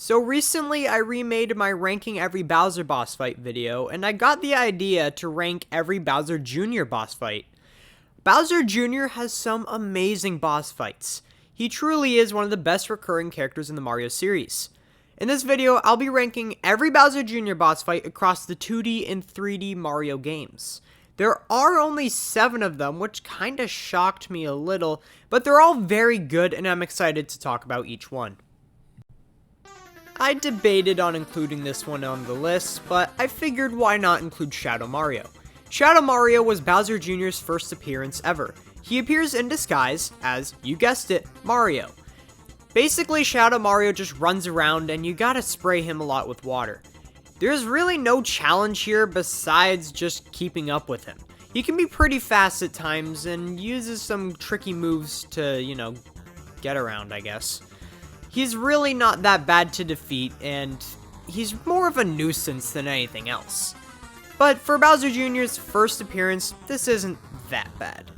So recently I remade my ranking every Bowser boss fight video, and I got the idea to rank every Bowser Jr. boss fight. Bowser Jr. has some amazing boss fights. He truly is one of the best recurring characters in the Mario series. In this video, I'll be ranking every Bowser Jr. boss fight across the 2D and 3D Mario games. There are only 7 of them, which kinda shocked me a little, but they're all very good and I'm excited to talk about each one. I debated on including this one on the list, but I figured why not include Shadow Mario. Shadow Mario was Bowser Jr.'s first appearance ever. He appears in disguise as, you guessed it, Mario. Basically, Shadow Mario just runs around and you gotta spray him a lot with water. There's really no challenge here besides just keeping up with him. He can be pretty fast at times and uses some tricky moves to, get around, I guess. He's really not that bad to defeat, and he's more of a nuisance than anything else. But for Bowser Jr.'s first appearance, this isn't that bad.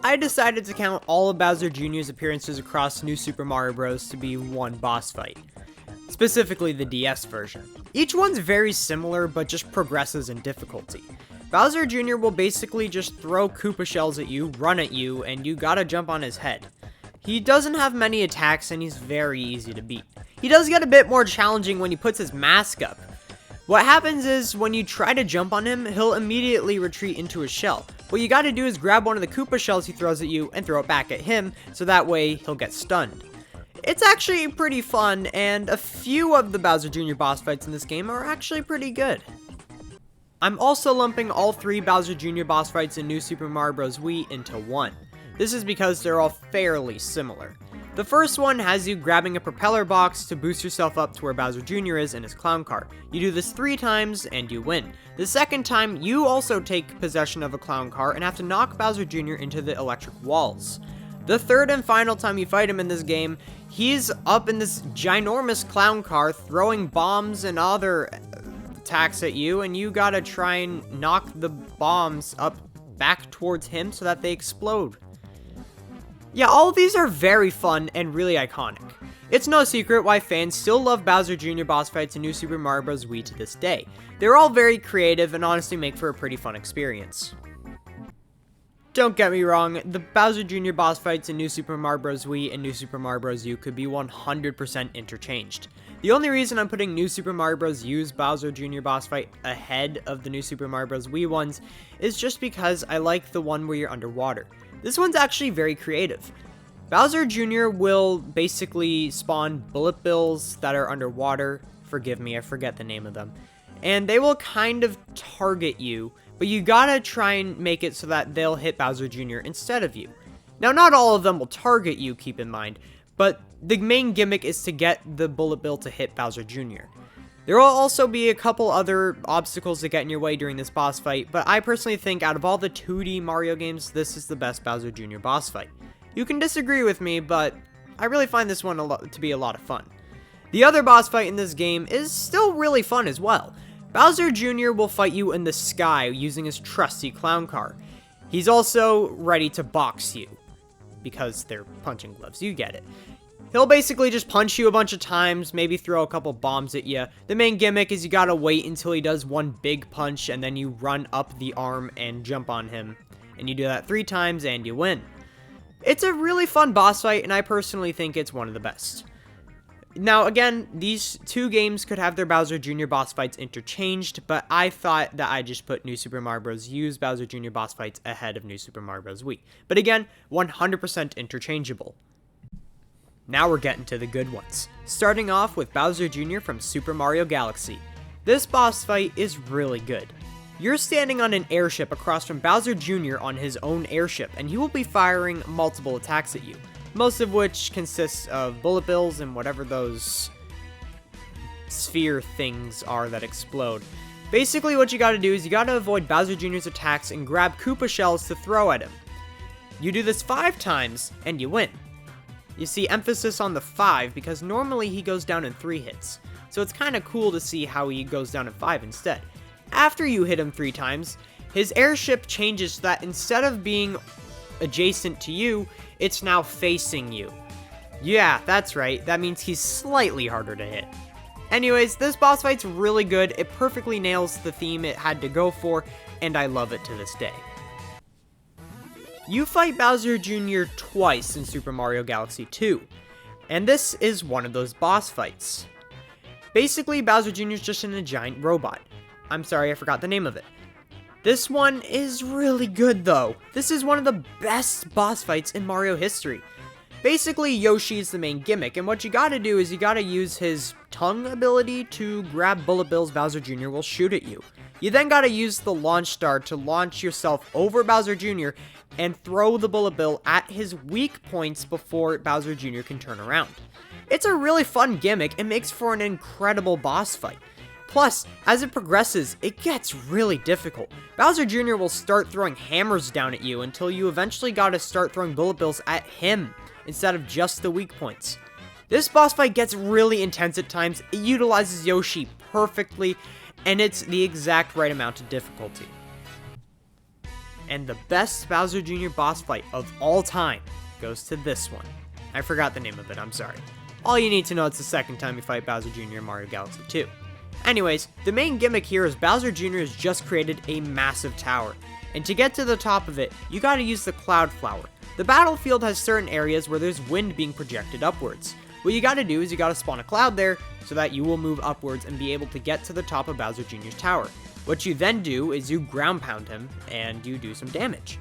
I decided to count all of Bowser Jr.'s appearances across New Super Mario Bros. To be one boss fight. Specifically the DS version. Each one's very similar, but just progresses in difficulty. Bowser Jr. will basically just throw Koopa shells at you, run at you, and you gotta jump on his head. He doesn't have many attacks and he's very easy to beat. He does get a bit more challenging when he puts his mask up. What happens is, when you try to jump on him, he'll immediately retreat into his shell. What you gotta do is grab one of the Koopa shells he throws at you and throw it back at him, so that way he'll get stunned. It's actually pretty fun, and a few of the Bowser Jr. boss fights in this game are actually pretty good. I'm also lumping all 3 Bowser Jr. boss fights in New Super Mario Bros. Wii into one. This is because they're all fairly similar. The first one has you grabbing a propeller box to boost yourself up to where Bowser Jr. is in his clown car. You do this 3 times and you win. The second time, you also take possession of a clown car and have to knock Bowser Jr. into the electric walls. The third and final time you fight him in this game, he's up in this ginormous clown car throwing bombs and other attacks at you, and you gotta try and knock the bombs up back towards him so that they explode. Yeah, all of these are very fun and really iconic. It's no secret why fans still love Bowser Jr. boss fights in New Super Mario Bros. Wii to this day. They're all very creative and honestly make for a pretty fun experience. Don't get me wrong, the Bowser Jr. boss fights in New Super Mario Bros. Wii and New Super Mario Bros. U could be 100% interchanged. The only reason I'm putting New Super Mario Bros. U's Bowser Jr. boss fight ahead of the New Super Mario Bros. Wii ones is just because I like the one where you're underwater. This one's actually very creative. Bowser Jr. will basically spawn bullet bills that are underwater. Forgive me, I forget the name of them. And they will kind of target you, but you gotta try and make it so that they'll hit Bowser Jr. instead of you. Now, not all of them will target you, keep in mind, but the main gimmick is to get the bullet bill to hit Bowser Jr. There will also be a couple other obstacles that get in your way during this boss fight, but I personally think out of all the 2D Mario games, this is the best Bowser Jr. boss fight. You can disagree with me, but I really find this one to be a lot of fun. The other boss fight in this game is still really fun as well. Bowser Jr. will fight you in the sky using his trusty clown car. He's also ready to box you, because they're punching gloves, you get it. He'll basically just punch you a bunch of times, maybe throw a couple bombs at you. The main gimmick is you gotta wait until he does one big punch, and then you run up the arm and jump on him. And you do that 3 times, and you win. It's a really fun boss fight, and I personally think it's one of the best. Now, again, these 2 games could have their Bowser Jr. boss fights interchanged, but I thought that I'd just put New Super Mario Bros. U's Bowser Jr. boss fights ahead of New Super Mario Bros. Wii. But again, 100% interchangeable. Now we're getting to the good ones. Starting off with Bowser Jr. from Super Mario Galaxy. This boss fight is really good. You're standing on an airship across from Bowser Jr. on his own airship, and he will be firing multiple attacks at you, most of which consists of bullet bills and whatever those sphere things are that explode. Basically, what you gotta do is you gotta avoid Bowser Jr.'s attacks and grab Koopa shells to throw at him. You do this 5 times, and you win. You see, emphasis on the 5 because normally he goes down in 3 hits. So it's kind of cool to see how he goes down in 5 instead. After you hit him 3 times, his airship changes so that instead of being adjacent to you, it's now facing you. Yeah, that's right, that means he's slightly harder to hit. Anyways, this boss fight's really good, it perfectly nails the theme it had to go for, and I love it to this day. You fight Bowser Jr. twice in Super Mario Galaxy 2, and this is one of those boss fights. Basically, Bowser Jr. is just in a giant robot. I'm sorry, I forgot the name of it. This one is really good though. This is one of the best boss fights in Mario history. Basically, Yoshi is the main gimmick, and what you gotta do is you gotta use his tongue ability to grab bullet bills Bowser Jr. will shoot at you. You then gotta use the launch star to launch yourself over Bowser Jr. and throw the bullet bill at his weak points before Bowser Jr. can turn around. It's a really fun gimmick and makes for an incredible boss fight. Plus, as it progresses, it gets really difficult. Bowser Jr. will start throwing hammers down at you until you eventually gotta start throwing bullet bills at him instead of just the weak points. This boss fight gets really intense at times, it utilizes Yoshi perfectly, and it's the exact right amount of difficulty. And the best Bowser Jr. boss fight of all time goes to this one. I forgot the name of it, I'm sorry. All you need to know, it's the second time you fight Bowser Jr. in Mario Galaxy 2. Anyways, the main gimmick here is Bowser Jr. has just created a massive tower, and to get to the top of it, you gotta use the Cloud Flower. The battlefield has certain areas where there's wind being projected upwards. What you gotta do is you gotta spawn a cloud there, so that you will move upwards and be able to get to the top of Bowser Jr.'s tower. What you then do is you ground pound him, and you do some damage.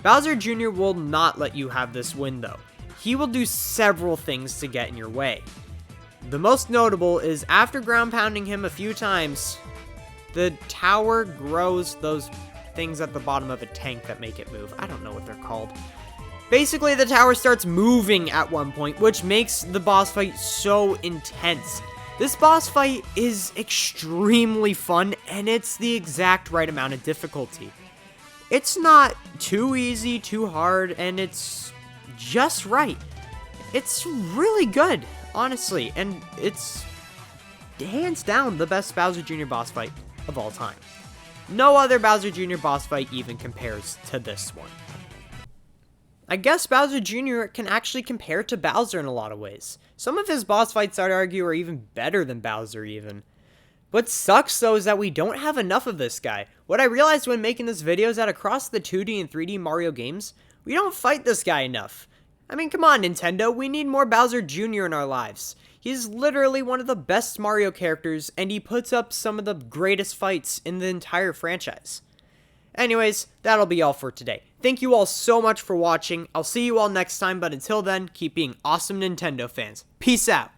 Bowser Jr. will not let you have this win though. He will do several things to get in your way. The most notable is after ground pounding him a few times, the tower grows those things at the bottom of a tank that make it move. I don't know what they're called. Basically, the tower starts moving at one point, which makes the boss fight so intense. This boss fight is extremely fun, and it's the exact right amount of difficulty. It's not too easy, too hard, and it's just right. It's really good, honestly, and it's hands down the best Bowser Jr. boss fight of all time. No other Bowser Jr. boss fight even compares to this one. I guess Bowser Jr. can actually compare to Bowser in a lot of ways. Some of his boss fights, I'd argue, are even better than Bowser even. What sucks though is that we don't have enough of this guy. What I realized when making this video is that across the 2D and 3D Mario games, we don't fight this guy enough. I mean, come on Nintendo, we need more Bowser Jr. in our lives. He's literally one of the best Mario characters, and he puts up some of the greatest fights in the entire franchise. Anyways, that'll be all for today. Thank you all so much for watching. I'll see you all next time, but until then, keep being awesome Nintendo fans. Peace out.